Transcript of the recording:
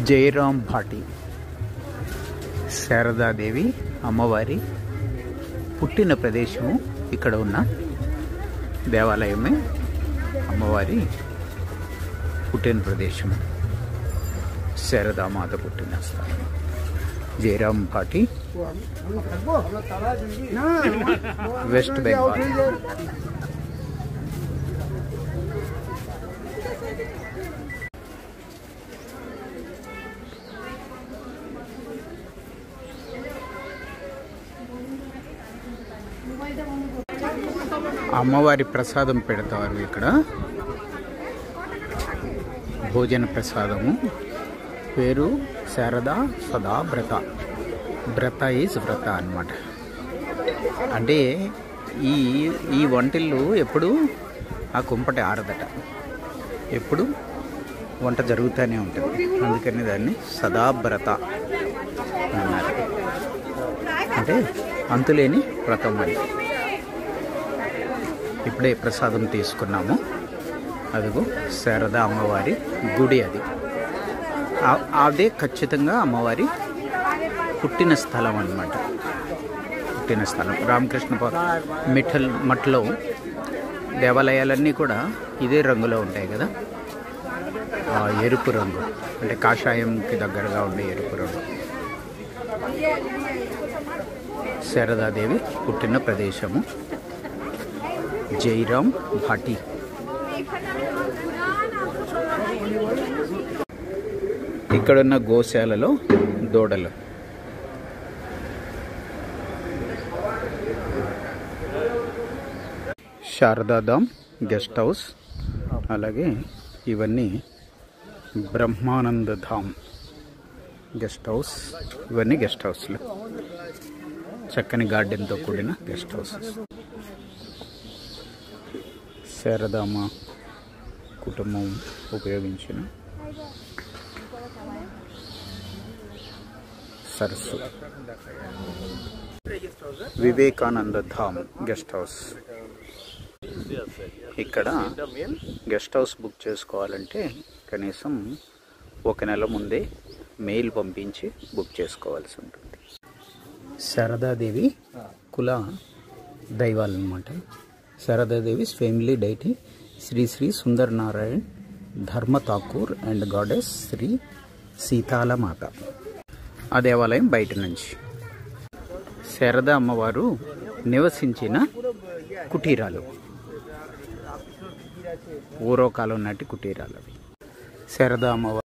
జయరాం భాటి శారదాదేవి అమ్మవారి పుట్టిన ప్రదేశము ఇక్కడ ఉన్న దేవాలయమే అమ్మవారి పుట్టిన ప్రదేశము. శారదామాత పుట్టిన స్థలం జయరాం భాటి, వెస్ట్ బెంగాల్. అమ్మవారి ప్రసాదం పెడతారు ఇక్కడ, భోజన ప్రసాదము. పేరు శారదా సదా వ్రత. వ్రత ఈజ్ వ్రత అన్నమాట. అంటే ఈ వంటిల్లు ఎప్పుడు ఆ కుంపటి ఆరదట, ఎప్పుడు వంట జరుగుతూనే ఉంటుంది. అందుకని దాన్ని సదావ్రత అన్నారు. అంటే అంతులేని వ్రతం అని. ఇప్పుడే ప్రసాదం తీసుకున్నాము. అదిగో శారదా అమ్మవారి గుడి. అదే ఖచ్చితంగా అమ్మవారి పుట్టిన స్థలం అన్నమాట. పుట్టిన స్థలం రామకృష్ణ మఠలో దేవాలయాలన్నీ కూడా ఇదే రంగులో ఉంటాయి కదా, ఎరుపు రంగు, అంటే కాషాయంకి దగ్గరగా ఉండే ఎరుపు రంగు. శారదాదేవి పుట్టిన ప్రదేశము జయరాం భాటి. ఇక్కడున్న గోశాలలో దూడలు. శారదాధామ్ గెస్ట్ హౌస్. అలాగే ఇవన్నీ బ్రహ్మానంద ధామ్ గెస్ట్ హౌస్. ఇవన్నీ గెస్ట్ హౌస్లు, చక్కని గార్డెన్తో కూడిన గెస్ట్ హౌసెస్. శారదామ్మ కుటుంబం ఉపయోగించిన సరస్సు. వివేకానంద ధామ్ గెస్ట్ హౌస్. ఇక్కడ గెస్ట్ హౌస్ బుక్ చేసుకోవాలంటే కనీసం 1 నెల ముందే మెయిల్ పంపించి బుక్ చేసుకోవాల్సి ఉంటుంది. శారదాదేవి కుల దైవాలు అన్నమాట. శారదాదేవి ఫ్యామిలీ డైటీ శ్రీ శ్రీ సుందర్ నారాయణ్ ధర్మ ఠాకూర్ అండ్ గాడెస్ శ్రీ సీతాలమాత. ఆ దేవాలయం బయట నుంచి. శారదా అమ్మవారు నివసించిన కుటీరాలు, పూర్వకాలం నాటి కుటీరాలు అవి. శారదా అమ్మవారు